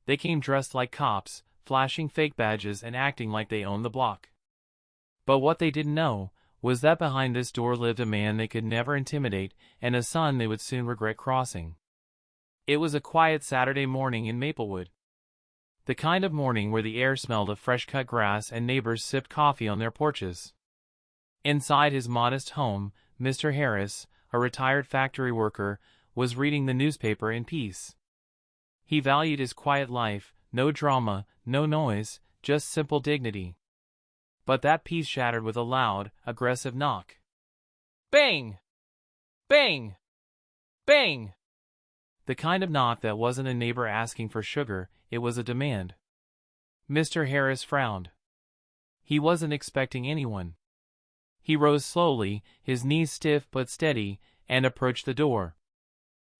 They came dressed like cops, flashing fake badges and acting like they owned the block. But what they didn't know was that behind this door lived a man they could never intimidate and a son they would soon regret crossing. It was a quiet Saturday morning in Maplewood. The kind of morning where the air smelled of fresh-cut grass and neighbors sipped coffee on their porches. Inside his modest home, Mr. Harris, a retired factory worker, was reading the newspaper in peace. He valued his quiet life, no drama, no noise, just simple dignity. But that peace shattered with a loud, aggressive knock. Bang! Bang! Bang! The kind of knock that wasn't a neighbor asking for sugar, it was a demand. Mr. Harris frowned. He wasn't expecting anyone. He rose slowly, his knees stiff but steady, and approached the door.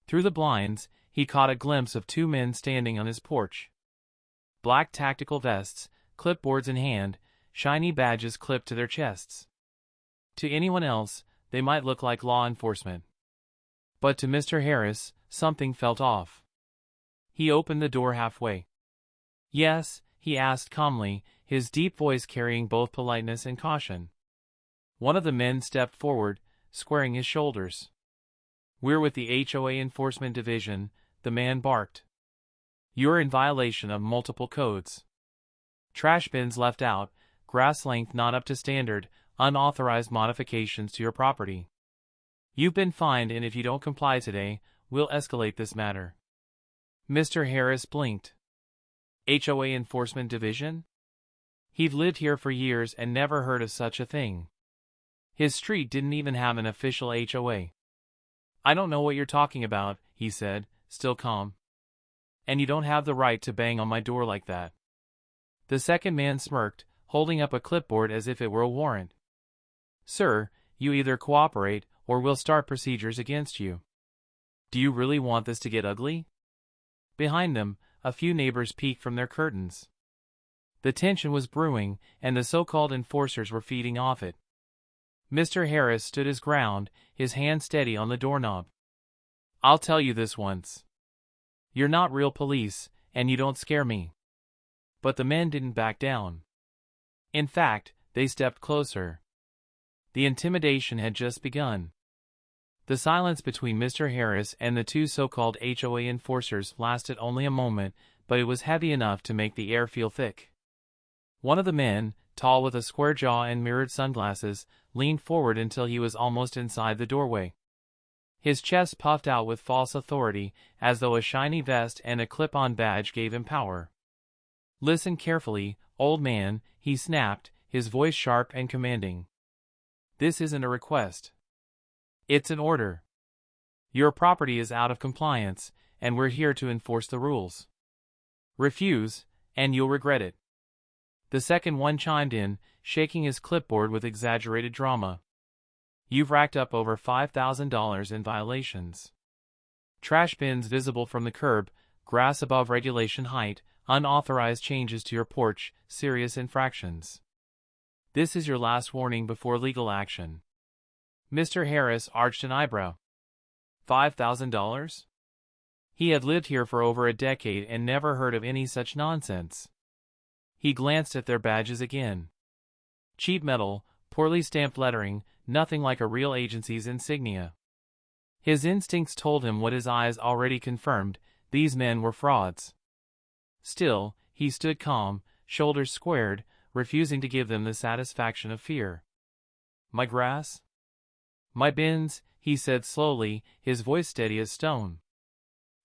Through the blinds, he caught a glimpse of two men standing on his porch. Black tactical vests, clipboards in hand, shiny badges clipped to their chests. To anyone else, they might look like law enforcement. But to Mr. Harris, something felt off. He opened the door halfway. "Yes?" he asked calmly, his deep voice carrying both politeness and caution. One of the men stepped forward, squaring his shoulders. "We're with the HOA Enforcement Division," the man barked. "You're in violation of multiple codes. Trash bins left out, grass length not up to standard, unauthorized modifications to your property. You've been fined, and if you don't comply today, we'll escalate this matter." Mr. Harris blinked. HOA Enforcement Division? He'd lived here for years and never heard of such a thing. His street didn't even have an official HOA. "I don't know what you're talking about," he said, still calm. "And you don't have the right to bang on my door like that." The second man smirked, holding up a clipboard as if it were a warrant. "Sir, you either cooperate, or we'll start procedures against you. Do you really want this to get ugly?" Behind them, a few neighbors peeked from their curtains. The tension was brewing, and the so-called enforcers were feeding off it. Mr. Harris stood his ground, his hand steady on the doorknob. "I'll tell you this once. You're not real police, and you don't scare me." But the men didn't back down. In fact, they stepped closer. The intimidation had just begun. The silence between Mr. Harris and the two so-called HOA enforcers lasted only a moment, but it was heavy enough to make the air feel thick. One of the men, tall with a square jaw and mirrored sunglasses, leaned forward until he was almost inside the doorway. His chest puffed out with false authority, as though a shiny vest and a clip-on badge gave him power. "Listen carefully, old man," he snapped, his voice sharp and commanding. "This isn't a request. It's an order. Your property is out of compliance, and we're here to enforce the rules. Refuse, and you'll regret it." The second one chimed in, shaking his clipboard with exaggerated drama. "You've racked up over $5,000 in violations. Trash bins visible from the curb, grass above regulation height, unauthorized changes to your porch, serious infractions. This is your last warning before legal action." Mr. Harris arched an eyebrow. $5,000? He had lived here for over a decade and never heard of any such nonsense. He glanced at their badges again. Cheap metal, poorly stamped lettering, nothing like a real agency's insignia. His instincts told him what his eyes already confirmed: these men were frauds. Still, he stood calm, shoulders squared, refusing to give them the satisfaction of fear. "My grass? My bins," he said slowly, his voice steady as stone.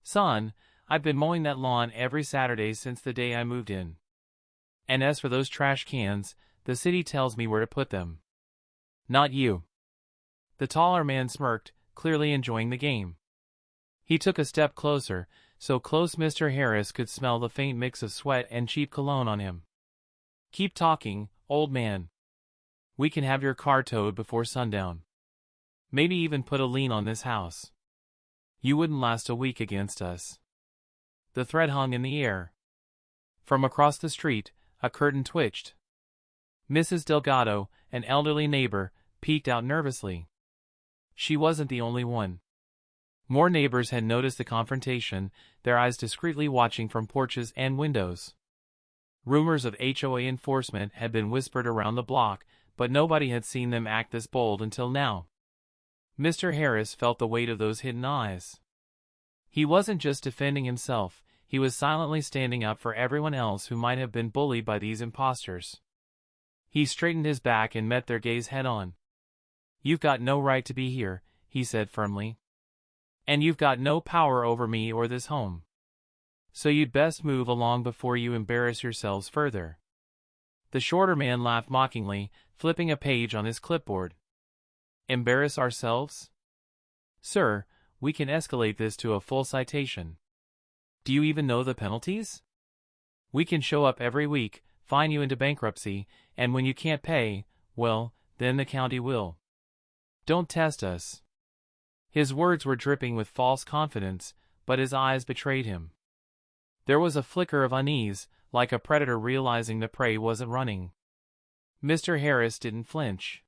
"Son, I've been mowing that lawn every Saturday since the day I moved in. And as for those trash cans, the city tells me where to put them. Not you." The taller man smirked, clearly enjoying the game. He took a step closer, so close Mr. Harris could smell the faint mix of sweat and cheap cologne on him. "Keep talking, old man. We can have your car towed before sundown. Maybe even put a lien on this house. You wouldn't last a week against us." The threat hung in the air. From across the street, a curtain twitched. Mrs. Delgado, an elderly neighbor, peeked out nervously. She wasn't the only one. More neighbors had noticed the confrontation, their eyes discreetly watching from porches and windows. Rumors of HOA enforcement had been whispered around the block, but nobody had seen them act this bold until now. Mr. Harris felt the weight of those hidden eyes. He wasn't just defending himself, he was silently standing up for everyone else who might have been bullied by these imposters. He straightened his back and met their gaze head-on. "You've got no right to be here," he said firmly. "And you've got no power over me or this home. So you'd best move along before you embarrass yourselves further." The shorter man laughed mockingly, flipping a page on his clipboard. "Embarrass ourselves? Sir, we can escalate this to a full citation. Do you even know the penalties? We can show up every week, fine you into bankruptcy, and when you can't pay, well, then the county will. Don't test us." His words were dripping with false confidence, but his eyes betrayed him. There was a flicker of unease, like a predator realizing the prey wasn't running. Mr. Harris didn't flinch.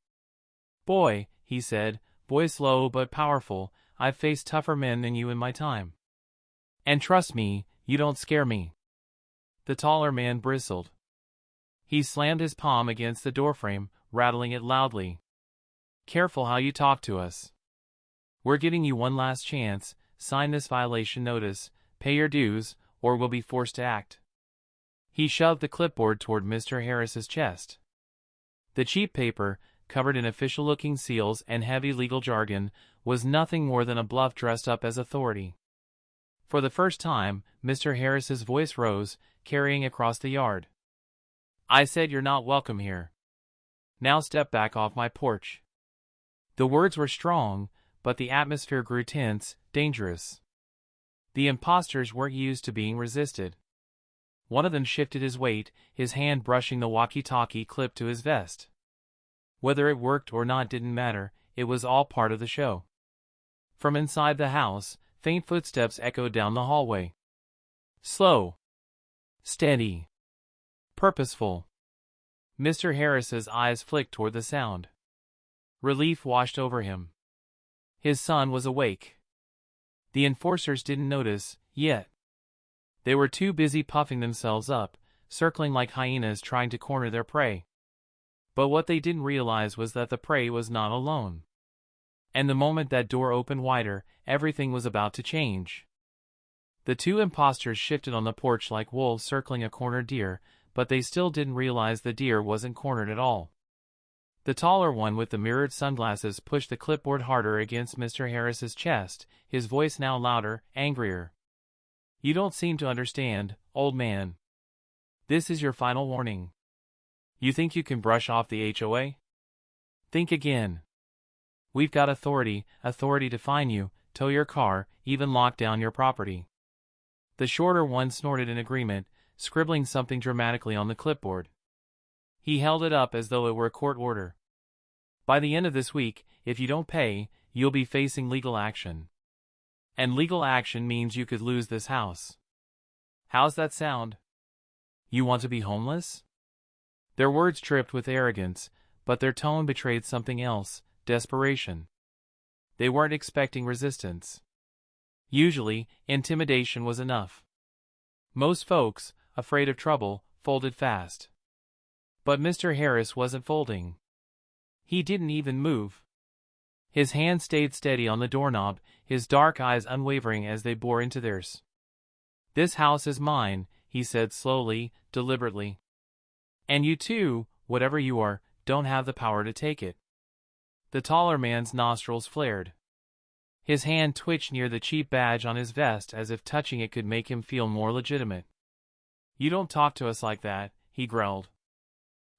"Boy," he said, "boy slow but powerful, I've faced tougher men than you in my time. And trust me, you don't scare me." The taller man bristled. He slammed his palm against the doorframe, rattling it loudly. "Careful how you talk to us. We're giving you one last chance, sign this violation notice, pay your dues, or we'll be forced to act." He shoved the clipboard toward Mr. Harris's chest. The cheap paper, covered in official-looking seals and heavy legal jargon, was nothing more than a bluff dressed up as authority. For the first time, Mr. Harris's voice rose, carrying across the yard. "I said you're not welcome here. Now step back off my porch." The words were strong, but the atmosphere grew tense, dangerous. The imposters weren't used to being resisted. One of them shifted his weight, his hand brushing the walkie-talkie clipped to his vest. Whether it worked or not didn't matter, it was all part of the show. From inside the house, faint footsteps echoed down the hallway. Slow. Steady. Purposeful. Mr. Harris's eyes flicked toward the sound. Relief washed over him. His son was awake. The enforcers didn't notice, yet. They were too busy puffing themselves up, circling like hyenas trying to corner their prey. But what they didn't realize was that the prey was not alone. And the moment that door opened wider, everything was about to change. The two imposters shifted on the porch like wolves circling a cornered deer, but they still didn't realize the deer wasn't cornered at all. The taller one with the mirrored sunglasses pushed the clipboard harder against Mr. Harris's chest, his voice now louder, angrier. "You don't seem to understand, old man. This is your final warning. You think you can brush off the HOA? Think again. We've got authority to fine you, tow your car, even lock down your property." The shorter one snorted in agreement, scribbling something dramatically on the clipboard. He held it up as though it were a court order. "By the end of this week, if you don't pay, you'll be facing legal action. And legal action means you could lose this house. How's that sound? You want to be homeless?" Their words dripped with arrogance, but their tone betrayed something else, desperation. They weren't expecting resistance. Usually, intimidation was enough. Most folks, afraid of trouble, folded fast. But Mr. Harris wasn't folding. He didn't even move. His hand stayed steady on the doorknob, his dark eyes unwavering as they bore into theirs. "This house is mine," he said slowly, deliberately. "And you too, whatever you are, don't have the power to take it." The taller man's nostrils flared. His hand twitched near the cheap badge on his vest as if touching it could make him feel more legitimate. "You don't talk to us like that," he growled.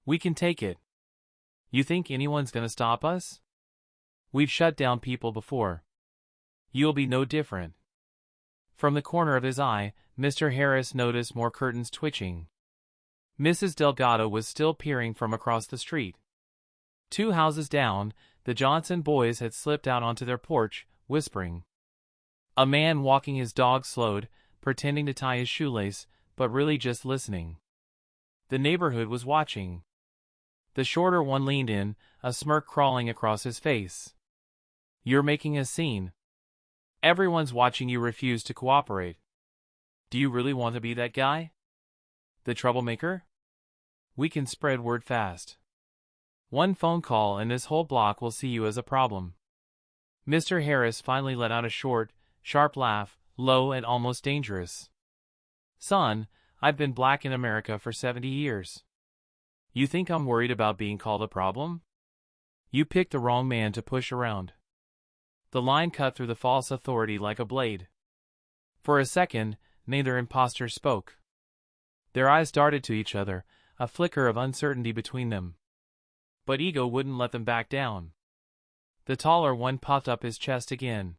"We can take it. You think anyone's gonna stop us? We've shut down people before. You'll be no different." From the corner of his eye, Mr. Harris noticed more curtains twitching. Mrs. Delgado was still peering from across the street. 2 houses down, the Johnson boys had slipped out onto their porch, whispering. A man walking his dog slowed, pretending to tie his shoelace, but really just listening. The neighborhood was watching. The shorter one leaned in, a smirk crawling across his face. "You're making a scene." Everyone's watching you refuse to cooperate. Do you really want to be that guy? The troublemaker? We can spread word fast. One phone call and this whole block will see you as a problem. Mr. Harris finally let out a short, sharp laugh, low and almost dangerous. Son, I've been black in America for 70 years. You think I'm worried about being called a problem? You picked the wrong man to push around. The line cut through the false authority like a blade. For a second, neither impostor spoke. Their eyes darted to each other, a flicker of uncertainty between them. But ego wouldn't let them back down. The taller one puffed up his chest again.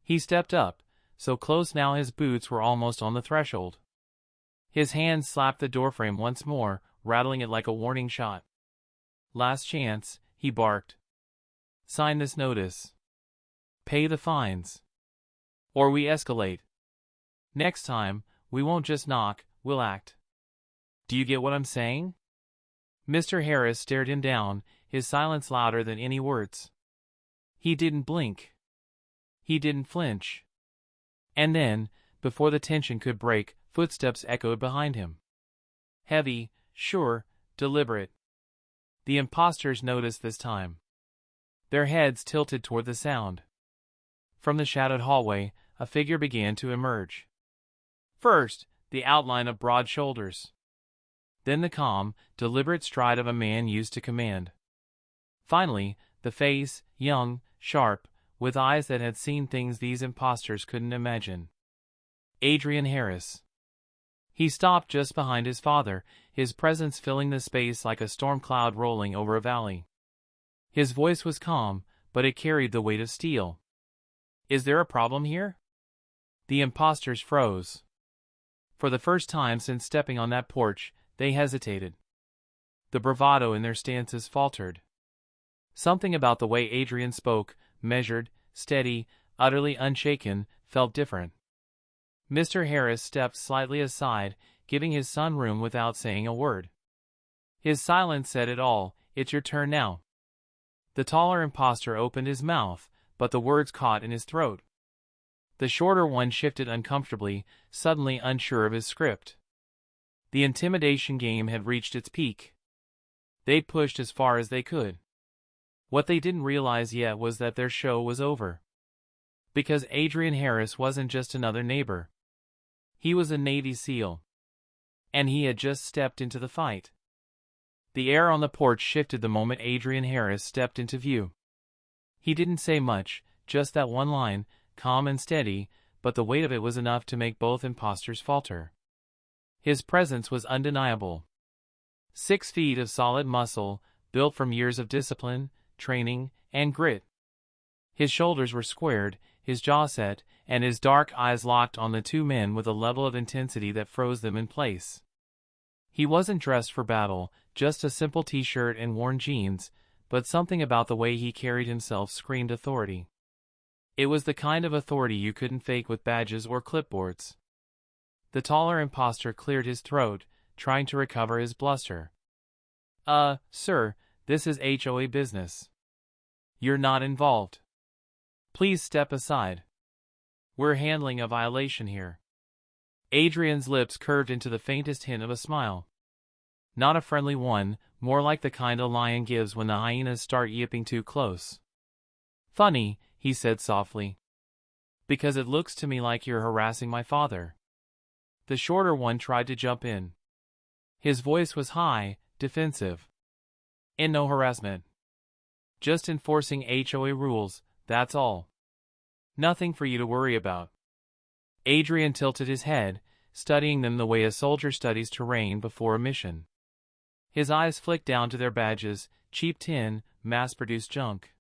He stepped up, so close now his boots were almost on the threshold. His hands slapped the doorframe once more, rattling it like a warning shot. Last chance, he barked. Sign this notice. Pay the fines. Or we escalate. Next time, we won't just knock, we'll act. Do you get what I'm saying? Mr. Harris stared him down, his silence louder than any words. He didn't blink. He didn't flinch. And then, before the tension could break, footsteps echoed behind him. Heavy, sure, deliberate. The impostors noticed this time. Their heads tilted toward the sound. From the shadowed hallway, a figure began to emerge. First, the outline of broad shoulders. Then the calm, deliberate stride of a man used to command. Finally, the face, young, sharp, with eyes that had seen things these impostors couldn't imagine. Adrian Harris. He stopped just behind his father, his presence filling the space like a storm cloud rolling over a valley. His voice was calm, but it carried the weight of steel. Is there a problem here? The impostors froze. For the first time since stepping on that porch, they hesitated. The bravado in their stances faltered. Something about the way Adrian spoke, measured, steady, utterly unshaken, felt different. Mr. Harris stepped slightly aside, giving his son room without saying a word. His silence said it all. It's your turn now. The taller impostor opened his mouth, but the words caught in his throat. The shorter one shifted uncomfortably, suddenly unsure of his script. The intimidation game had reached its peak. They'd pushed as far as they could. What they didn't realize yet was that their show was over. Because Adrian Harris wasn't just another neighbor. He was a Navy SEAL. And he had just stepped into the fight. The air on the porch shifted the moment Adrian Harris stepped into view. He didn't say much, just that one line, calm and steady, but the weight of it was enough to make both impostors falter. His presence was undeniable. 6 feet of solid muscle, built from years of discipline, training, and grit. His shoulders were squared, his jaw set, and his dark eyes locked on the two men with a level of intensity that froze them in place. He wasn't dressed for battle, just a simple t-shirt and worn jeans, but something about the way he carried himself screamed authority. It was the kind of authority you couldn't fake with badges or clipboards. The taller impostor cleared his throat, trying to recover his bluster. Sir, this is HOA business. You're not involved. Please step aside. We're handling a violation here. Adrian's lips curved into the faintest hint of a smile. Not a friendly one, more like the kind a lion gives when the hyenas start yipping too close. Funny, he said softly. Because it looks to me like you're harassing my father. The shorter one tried to jump in. His voice was high, defensive. And no harassment. Just enforcing HOA rules, that's all. Nothing for you to worry about. Adrian tilted his head, studying them the way a soldier studies terrain before a mission. His eyes flicked down to their badges, cheap tin, mass-produced junk.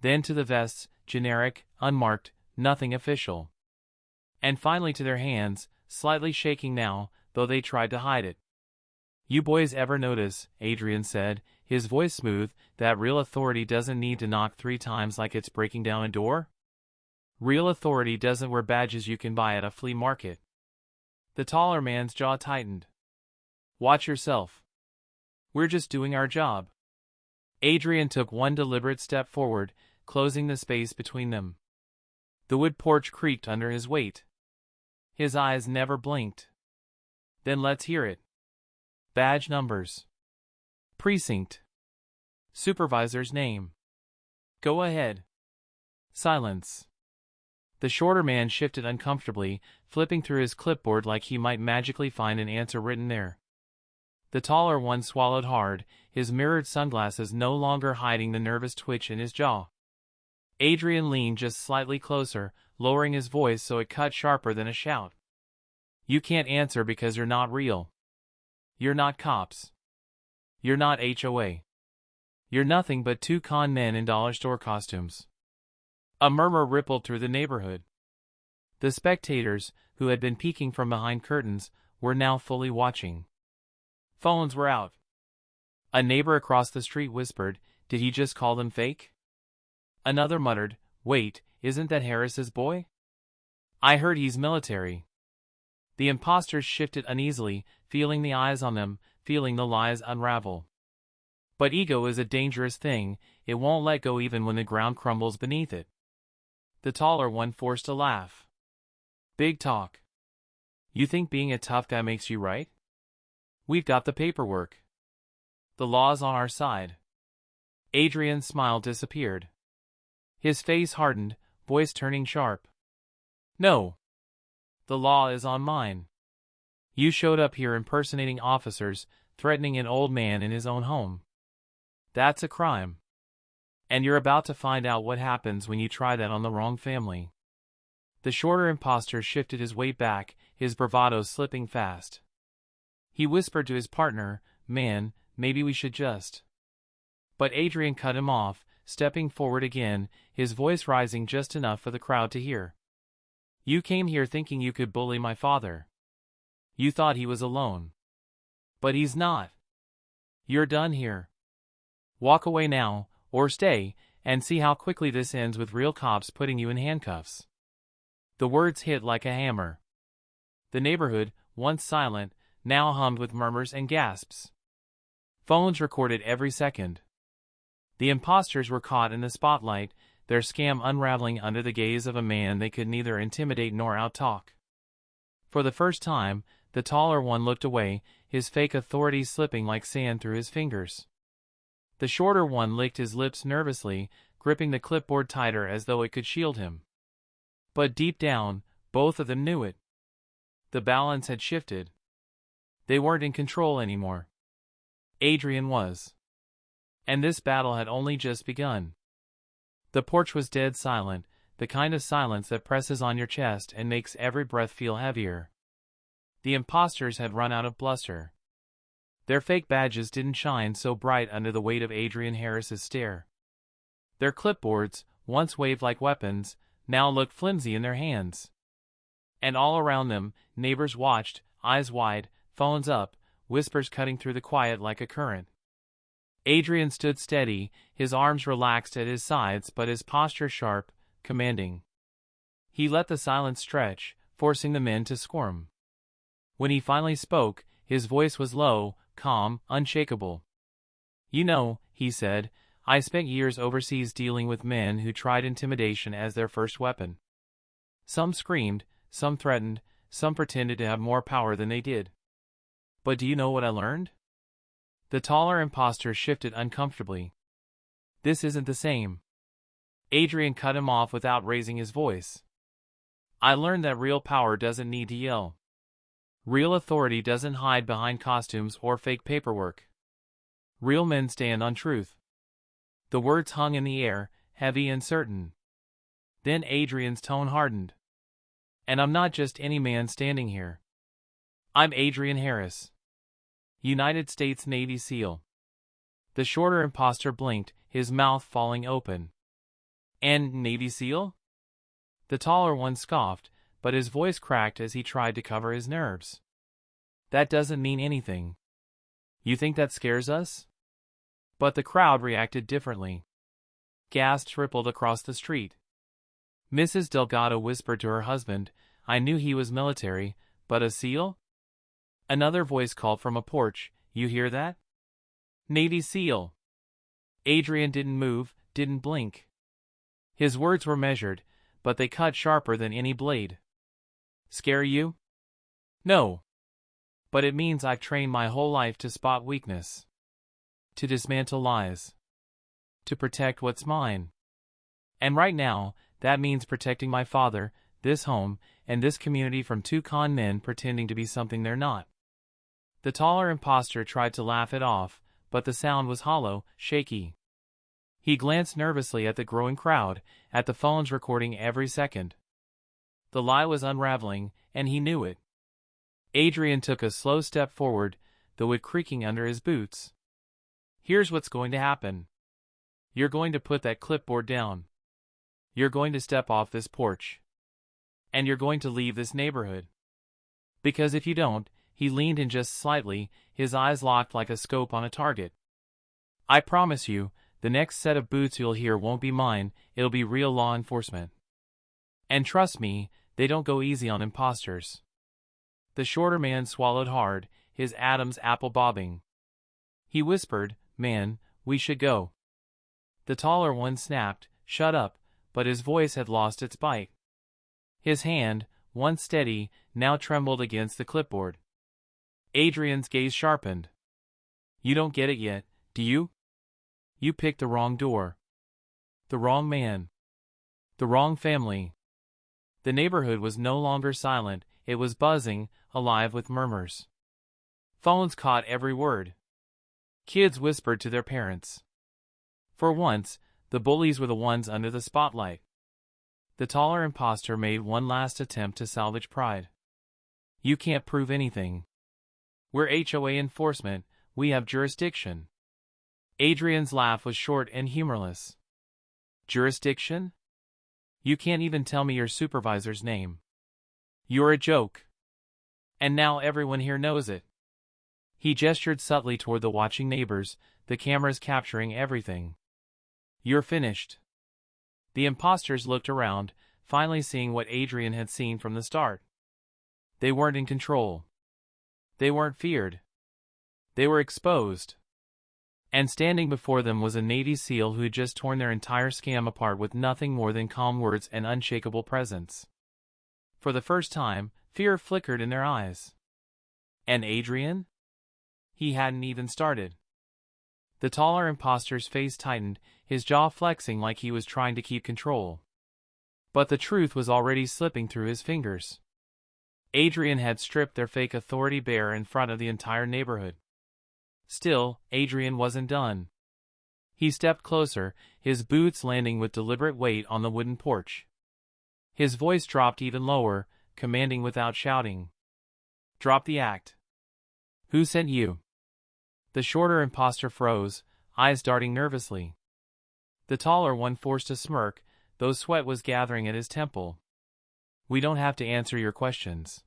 Then to the vests, generic, unmarked, nothing official. And finally to their hands, slightly shaking now, though they tried to hide it. You boys ever notice, Adrian said, his voice smooth, that real authority doesn't need to knock 3 times like it's breaking down a door? Real authority doesn't wear badges you can buy at a flea market. The taller man's jaw tightened. Watch yourself. We're just doing our job. Adrian took one deliberate step forward, closing the space between them. The wood porch creaked under his weight. His eyes never blinked. Then let's hear it. Badge numbers. Precinct. Supervisor's name. Go ahead. Silence. The shorter man shifted uncomfortably, flipping through his clipboard like he might magically find an answer written there. The taller one swallowed hard, his mirrored sunglasses no longer hiding the nervous twitch in his jaw. Adrian leaned just slightly closer, lowering his voice so it cut sharper than a shout. You can't answer because you're not real. You're not cops. You're not HOA. You're nothing but two con men in dollar store costumes. A murmur rippled through the neighborhood. The spectators, who had been peeking from behind curtains, were now fully watching. Phones were out. A neighbor across the street whispered, "Did he just call them fake?" Another muttered, "Wait, isn't that Harris's boy? I heard he's military." The imposters shifted uneasily, feeling the eyes on them, feeling the lies unravel. But ego is a dangerous thing, it won't let go even when the ground crumbles beneath it. The taller one forced a laugh. Big talk. You think being a tough guy makes you right? We've got the paperwork. The law's on our side. Adrian's smile disappeared. His face hardened, voice turning sharp. No. The law is on mine. You showed up here impersonating officers, threatening an old man in his own home. That's a crime. And you're about to find out what happens when you try that on the wrong family. The shorter imposter shifted his weight back, his bravado slipping fast. He whispered to his partner, "Man, maybe we should just..." But Adrian cut him off, stepping forward again, his voice rising just enough for the crowd to hear. You came here thinking you could bully my father. You thought he was alone. But he's not. You're done here. Walk away now, or stay, and see how quickly this ends with real cops putting you in handcuffs. The words hit like a hammer. The neighborhood, once silent, now hummed with murmurs and gasps. Phones recorded every second. The imposters were caught in the spotlight, their scam unraveling under the gaze of a man they could neither intimidate nor outtalk. For the first time, the taller one looked away, his fake authority slipping like sand through his fingers. The shorter one licked his lips nervously, gripping the clipboard tighter as though it could shield him. But deep down, both of them knew it. The balance had shifted. They weren't in control anymore. Adrian was. And this battle had only just begun. The porch was dead silent, the kind of silence that presses on your chest and makes every breath feel heavier. The imposters had run out of bluster. Their fake badges didn't shine so bright under the weight of Adrian Harris's stare. Their clipboards, once waved like weapons, now looked flimsy in their hands. And all around them, neighbors watched, eyes wide, phones up, whispers cutting through the quiet like a current. Adrian stood steady, his arms relaxed at his sides but his posture sharp, commanding. He let the silence stretch, forcing the men to squirm. When he finally spoke, his voice was low, calm, unshakable. You know, he said, I spent years overseas dealing with men who tried intimidation as their first weapon. Some screamed, some threatened, some pretended to have more power than they did. But do you know what I learned? The taller imposter shifted uncomfortably. This isn't the same. Adrian cut him off without raising his voice. I learned that real power doesn't need to yell. Real authority doesn't hide behind costumes or fake paperwork. Real men stand on truth. The words hung in the air, heavy and certain. Then Adrian's tone hardened. And I'm not just any man standing here. I'm Adrian Harris, United States Navy SEAL. The shorter imposter blinked, his mouth falling open. And Navy SEAL? The taller one scoffed, but his voice cracked as he tried to cover his nerves. That doesn't mean anything. You think that scares us? But the crowd reacted differently. Gasps rippled across the street. Mrs. Delgado whispered to her husband, I knew he was military, but a SEAL? Another voice called from a porch, you hear that? Navy SEAL. Adrian didn't move, didn't blink. His words were measured, but they cut sharper than any blade. Scare you? No. But it means I've trained my whole life to spot weakness, to dismantle lies, to protect what's mine. And right now, that means protecting my father, this home, and this community from two con men pretending to be something they're not. The taller imposter tried to laugh it off, but the sound was hollow, shaky. He glanced nervously at the growing crowd, at the phones recording every second. The lie was unraveling, and he knew it. Adrian took a slow step forward, the wood creaking under his boots. Here's what's going to happen. You're going to put that clipboard down. You're going to step off this porch. And you're going to leave this neighborhood. Because if you don't, he leaned in just slightly, his eyes locked like a scope on a target. I promise you, the next set of boots you'll hear won't be mine, it'll be real law enforcement. And trust me, they don't go easy on imposters. The shorter man swallowed hard, his Adam's apple bobbing. He whispered, "Man, we should go." The taller one snapped, "Shut up," but his voice had lost its bite. His hand, once steady, now trembled against the clipboard. Adrian's gaze sharpened. You don't get it yet, do you? You picked the wrong door. The wrong man. The wrong family. The neighborhood was no longer silent, it was buzzing, alive with murmurs. Phones caught every word. Kids whispered to their parents. For once, the bullies were the ones under the spotlight. The taller imposter made one last attempt to salvage pride. You can't prove anything. We're HOA enforcement, we have jurisdiction. Adrian's laugh was short and humorless. Jurisdiction? You can't even tell me your supervisor's name. You're a joke. And now everyone here knows it. He gestured subtly toward the watching neighbors, the cameras capturing everything. You're finished. The imposters looked around, finally seeing what Adrian had seen from the start. They weren't in control. They weren't feared. They were exposed. And standing before them was a Navy SEAL who had just torn their entire scam apart with nothing more than calm words and unshakable presence. For the first time, fear flickered in their eyes. And Adrian? He hadn't even started. The taller imposter's face tightened, his jaw flexing like he was trying to keep control. But the truth was already slipping through his fingers. Adrian had stripped their fake authority bare in front of the entire neighborhood. Still, Adrian wasn't done. He stepped closer, his boots landing with deliberate weight on the wooden porch. His voice dropped even lower, commanding without shouting. Drop the act. Who sent you? The shorter imposter froze, eyes darting nervously. The taller one forced a smirk, though sweat was gathering at his temple. We don't have to answer your questions.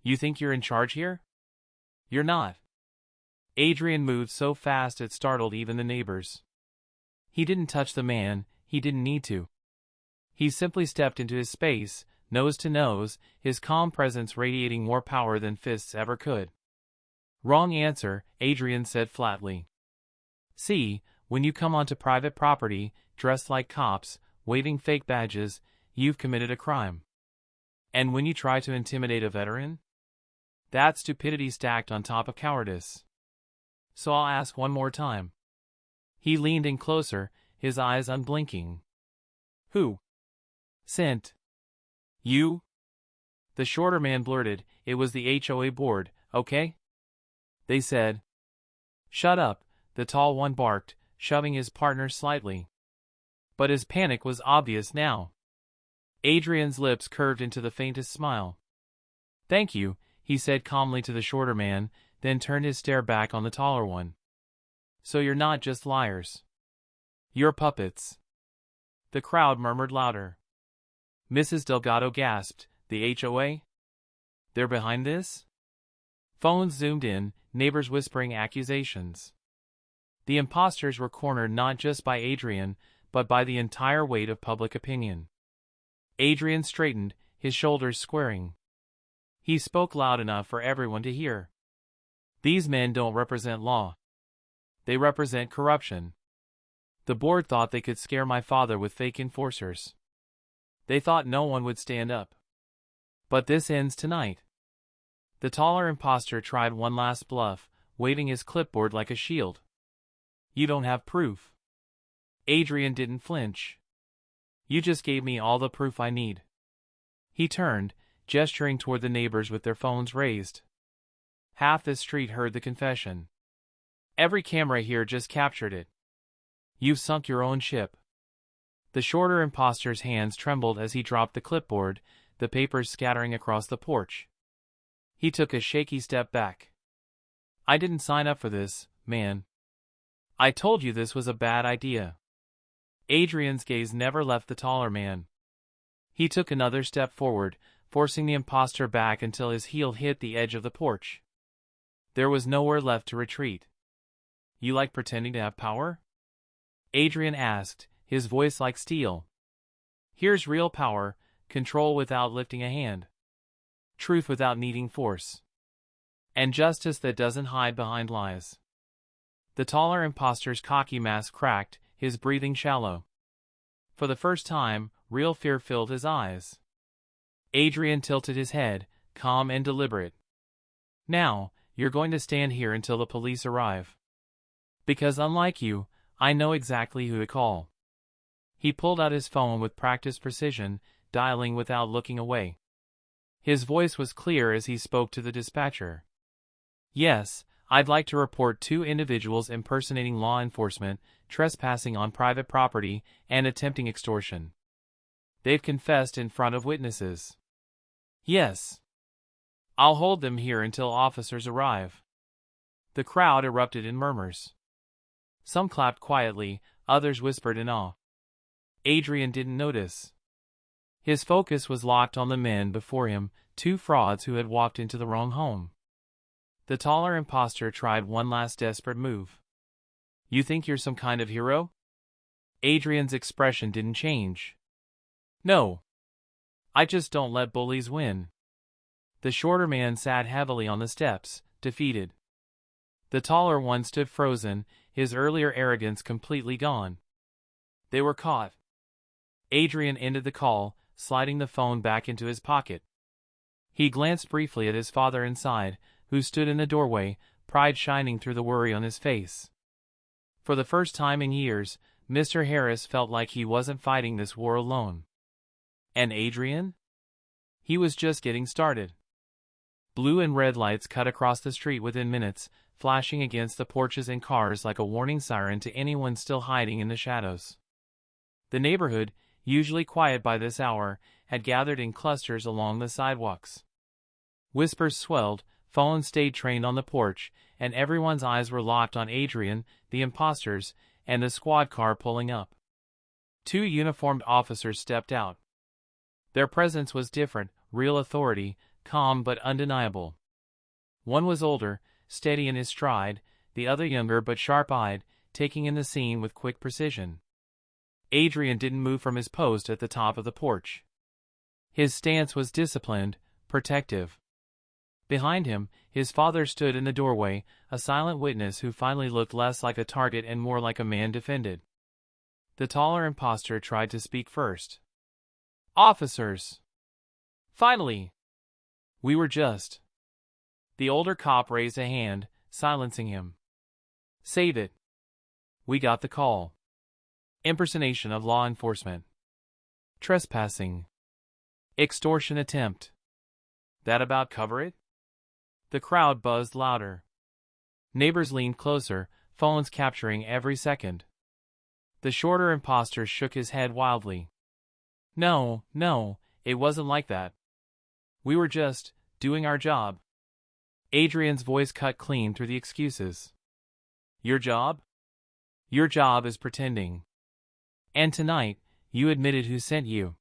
You think you're in charge here? You're not. Adrian moved so fast it startled even the neighbors. He didn't touch the man, he didn't need to. He simply stepped into his space, nose to nose, his calm presence radiating more power than fists ever could. Wrong answer, Adrian said flatly. See, when you come onto private property, dressed like cops, waving fake badges, you've committed a crime. And when you try to intimidate a veteran? That's stupidity stacked on top of cowardice. So I'll ask one more time. He leaned in closer, his eyes unblinking. Who sent you? The shorter man blurted, it was the HOA board, okay? They said. Shut up, the tall one barked, shoving his partner slightly. But his panic was obvious now. Adrian's lips curved into the faintest smile. Thank you, he said calmly to the shorter man, then turned his stare back on the taller one. So you're not just liars. You're puppets. The crowd murmured louder. Mrs. Delgado gasped, the HOA? They're behind this? Phones zoomed in, neighbors whispering accusations. The imposters were cornered not just by Adrian, but by the entire weight of public opinion. Adrian straightened, his shoulders squaring. He spoke loud enough for everyone to hear. These men don't represent law. They represent corruption. The board thought they could scare my father with fake enforcers. They thought no one would stand up. But this ends tonight. The taller imposter tried one last bluff, waving his clipboard like a shield. You don't have proof. Adrian didn't flinch. You just gave me all the proof I need. He turned, gesturing toward the neighbors with their phones raised. Half the street heard the confession. Every camera here just captured it. You've sunk your own ship. The shorter imposter's hands trembled as he dropped the clipboard, the papers scattering across the porch. He took a shaky step back. I didn't sign up for this, man. I told you this was a bad idea. Adrian's gaze never left the taller man. He took another step forward, forcing the imposter back until his heel hit the edge of the porch. There was nowhere left to retreat. You like pretending to have power? Adrian asked, his voice like steel. Here's real power, control without lifting a hand. Truth without needing force. And justice that doesn't hide behind lies. The taller imposter's cocky mask cracked, his breathing shallow. For the first time, real fear filled his eyes. Adrian tilted his head, calm and deliberate. Now, you're going to stand here until the police arrive. Because unlike you, I know exactly who to call. He pulled out his phone with practiced precision, dialing without looking away. His voice was clear as he spoke to the dispatcher. Yes, I'd like to report 2 individuals impersonating law enforcement, trespassing on private property, and attempting extortion. They've confessed in front of witnesses. Yes. I'll hold them here until officers arrive. The crowd erupted in murmurs. Some clapped quietly, others whispered in awe. Adrian didn't notice. His focus was locked on the men before him, 2 frauds who had walked into the wrong home. The taller imposter tried one last desperate move. You think you're some kind of hero? Adrian's expression didn't change. No. I just don't let bullies win. The shorter man sat heavily on the steps, defeated. The taller one stood frozen, his earlier arrogance completely gone. They were caught. Adrian ended the call, sliding the phone back into his pocket. He glanced briefly at his father inside, who stood in the doorway, pride shining through the worry on his face. For the first time in years, Mr. Harris felt like he wasn't fighting this war alone. And Adrian? He was just getting started. Blue and red lights cut across the street within minutes, flashing against the porches and cars like a warning siren to anyone still hiding in the shadows. The neighborhood, usually quiet by this hour, had gathered in clusters along the sidewalks. Whispers swelled, phones stayed trained on the porch, and everyone's eyes were locked on Adrian, the imposters, and the squad car pulling up. 2 uniformed officers stepped out. Their presence was different, real authority, calm but undeniable. One was older, steady in his stride, the other younger but sharp-eyed, taking in the scene with quick precision. Adrian didn't move from his post at the top of the porch. His stance was disciplined, protective. Behind him, his father stood in the doorway, a silent witness who finally looked less like a target and more like a man defended. The taller imposter tried to speak first. Officers! Finally! We were just... The older cop raised a hand, silencing him. Save it. We got the call. Impersonation of law enforcement. Trespassing. Extortion attempt. That about cover it? The crowd buzzed louder. Neighbors leaned closer, phones capturing every second. The shorter imposter shook his head wildly. No, it wasn't like that. We were just doing our job. Adrian's voice cut clean through the excuses. Your job? Your job is pretending. And tonight, you admitted who sent you.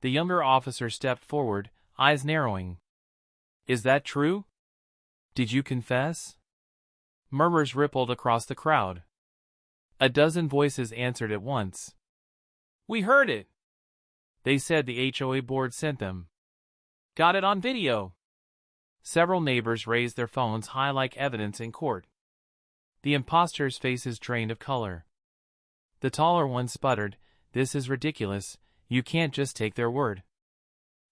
The younger officer stepped forward, eyes narrowing. Is that true? Did you confess? Murmurs rippled across the crowd. A dozen voices answered at once. We heard it. They said the HOA board sent them. Got it on video. Several neighbors raised their phones high like evidence in court. The imposter's faces drained of color. The taller one sputtered, This is ridiculous. You can't just take their word.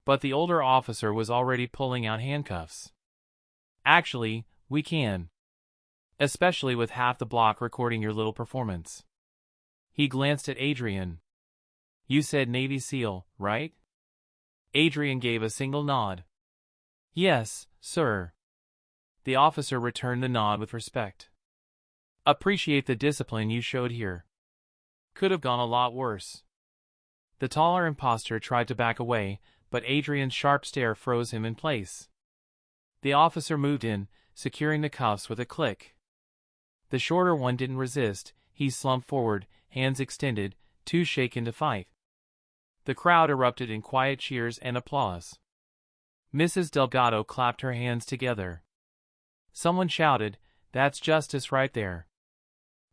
But the older officer was already pulling out handcuffs. Actually, we can. Especially with half the block recording your little performance. He glanced at Adrian. You said Navy SEAL, right? Adrian gave a single nod. Yes, sir. The officer returned the nod with respect. Appreciate the discipline you showed here. Could have gone a lot worse. The taller imposter tried to back away, but Adrian's sharp stare froze him in place. The officer moved in, securing the cuffs with a click. The shorter one didn't resist. He slumped forward, hands extended, too shaken to fight. The crowd erupted in quiet cheers and applause. Mrs. Delgado clapped her hands together. Someone shouted, "That's justice right there."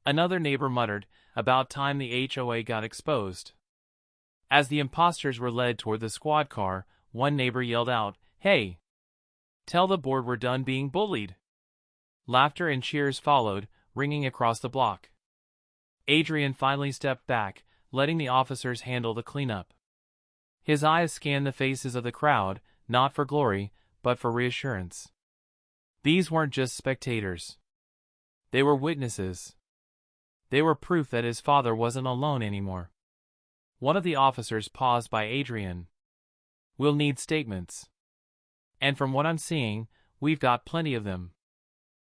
Another neighbor muttered, "About time the HOA got exposed." As the imposters were led toward the squad car, one neighbor yelled out, "Hey! Tell the board we're done being bullied." Laughter and cheers followed, ringing across the block. Adrian finally stepped back, letting the officers handle the cleanup. His eyes scanned the faces of the crowd, not for glory, but for reassurance. These weren't just spectators. They were witnesses. They were proof that his father wasn't alone anymore. One of the officers paused by Adrian. "We'll need statements. And from what I'm seeing, we've got plenty of them.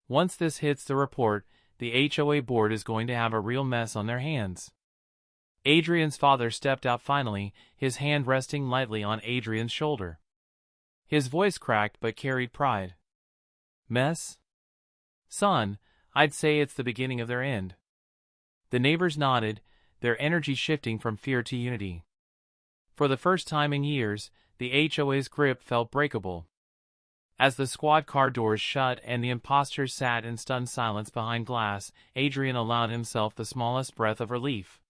Once this hits the report, the HOA board is going to have a real mess on their hands." Adrian's father stepped out finally, his hand resting lightly on Adrian's shoulder. His voice cracked but carried pride. "Mess? Son, I'd say it's the beginning of their end." The neighbors nodded, their energy shifting from fear to unity. For the first time in years, the HOA's grip felt breakable. As the squad car doors shut and the imposters sat in stunned silence behind glass, Adrian allowed himself the smallest breath of relief.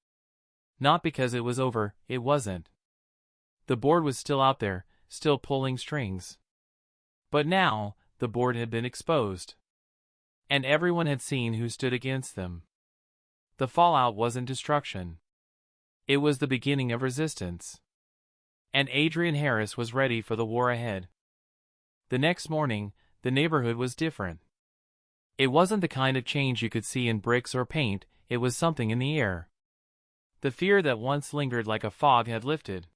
Not because it was over, it wasn't. The board was still out there, still pulling strings. But now, the board had been exposed. And everyone had seen who stood against them. The fallout wasn't destruction. It was the beginning of resistance. And Adrian Harris was ready for the war ahead. The next morning, the neighborhood was different. It wasn't the kind of change you could see in bricks or paint, it was something in the air. The fear that once lingered like a fog had lifted.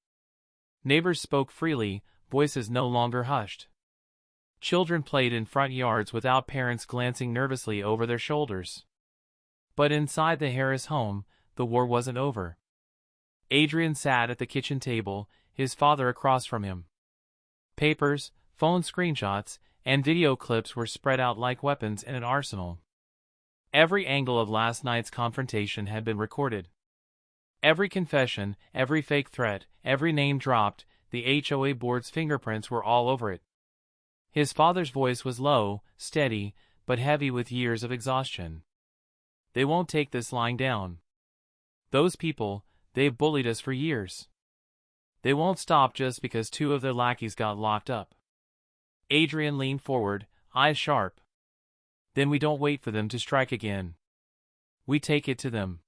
Neighbors spoke freely, voices no longer hushed. Children played in front yards without parents glancing nervously over their shoulders. But inside the Harris home, the war wasn't over. Adrian sat at the kitchen table, his father across from him. Papers, phone screenshots, and video clips were spread out like weapons in an arsenal. Every angle of last night's confrontation had been recorded. Every confession, every fake threat, every name dropped, the HOA board's fingerprints were all over it. His father's voice was low, steady, but heavy with years of exhaustion. "They won't take this lying down. Those people, they've bullied us for years. They won't stop just because 2 of their lackeys got locked up." Adrian leaned forward, eyes sharp. "Then we don't wait for them to strike again. We take it to them."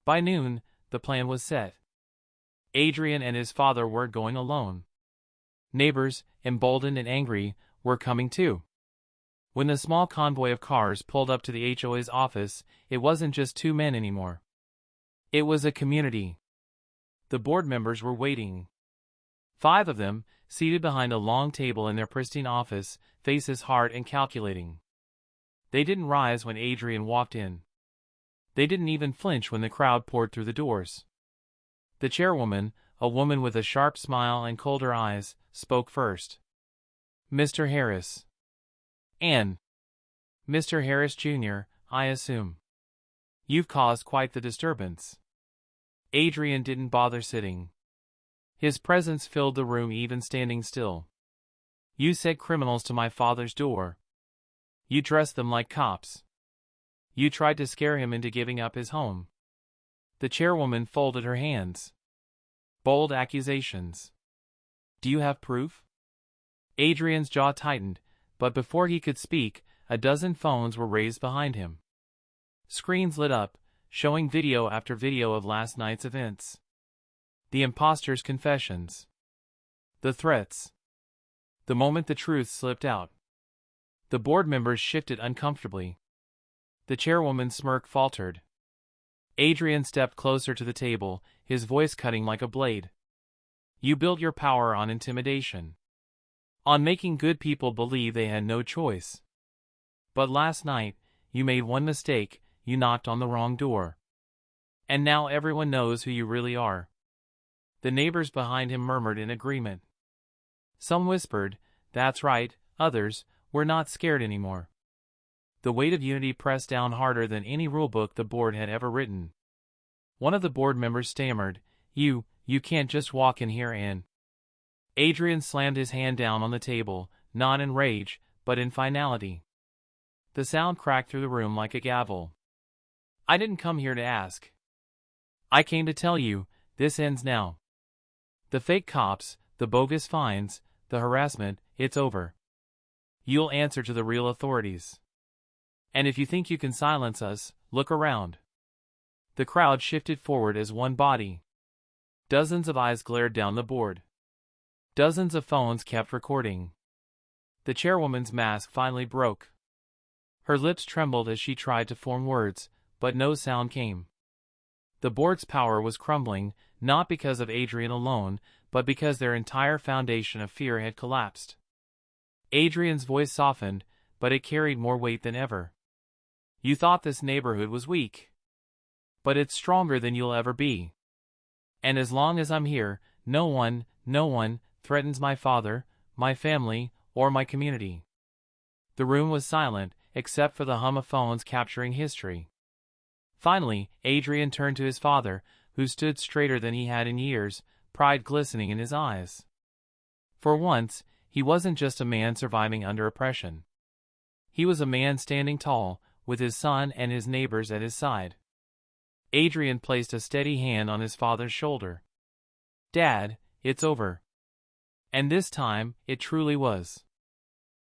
By noon, the plan was set. Adrian and his father weren't going alone. Neighbors, emboldened and angry, were coming too. When the small convoy of cars pulled up to the HOA's office, it wasn't just 2 men anymore. It was a community. The board members were waiting. 5 of them, seated behind a long table in their pristine office, faces hard and calculating. They didn't rise when Adrian walked in. They didn't even flinch when the crowd poured through the doors. The chairwoman, a woman with a sharp smile and colder eyes, spoke first. "Mr. Harris." "And Mr. Harris Jr., I assume. You've caused quite the disturbance." Adrian didn't bother sitting. His presence filled the room even standing still. "You sent criminals to my father's door. You dressed them like cops. You tried to scare him into giving up his home." The chairwoman folded her hands. "Bold accusations. Do you have proof?" Adrian's jaw tightened, but before he could speak, a dozen phones were raised behind him. Screens lit up, showing video after video of last night's events. The imposter's confessions. The threats. The moment the truth slipped out, the board members shifted uncomfortably. The chairwoman's smirk faltered. Adrian stepped closer to the table, his voice cutting like a blade. You built your power on intimidation. On making good people believe they had no choice. But last night, you made one mistake, you knocked on the wrong door. And now everyone knows who you really are. The neighbors behind him murmured in agreement. Some whispered, "That's right," others, "We're not scared anymore." The weight of unity pressed down harder than any rulebook the board had ever written. One of the board members stammered, You can't just walk in here and... Adrian slammed his hand down on the table, not in rage, but in finality. The sound cracked through the room like a gavel. I didn't come here to ask. I came to tell you, this ends now. The fake cops, the bogus fines, the harassment, it's over. You'll answer to the real authorities. And if you think you can silence us, look around. The crowd shifted forward as one body. Dozens of eyes glared down the board. Dozens of phones kept recording. The chairwoman's mask finally broke. Her lips trembled as she tried to form words, but no sound came. The board's power was crumbling, not because of Adrian alone, but because their entire foundation of fear had collapsed. Adrian's voice softened, but it carried more weight than ever. You thought this neighborhood was weak. But it's stronger than you'll ever be. And as long as I'm here, no one threatens my father, my family, or my community. The room was silent, except for the hum of phones capturing history. Finally, Adrian turned to his father, who stood straighter than he had in years, pride glistening in his eyes. For once, he wasn't just a man surviving under oppression. He was a man standing tall, with his son and his neighbors at his side. Adrian placed a steady hand on his father's shoulder. Dad, it's over. And this time, it truly was.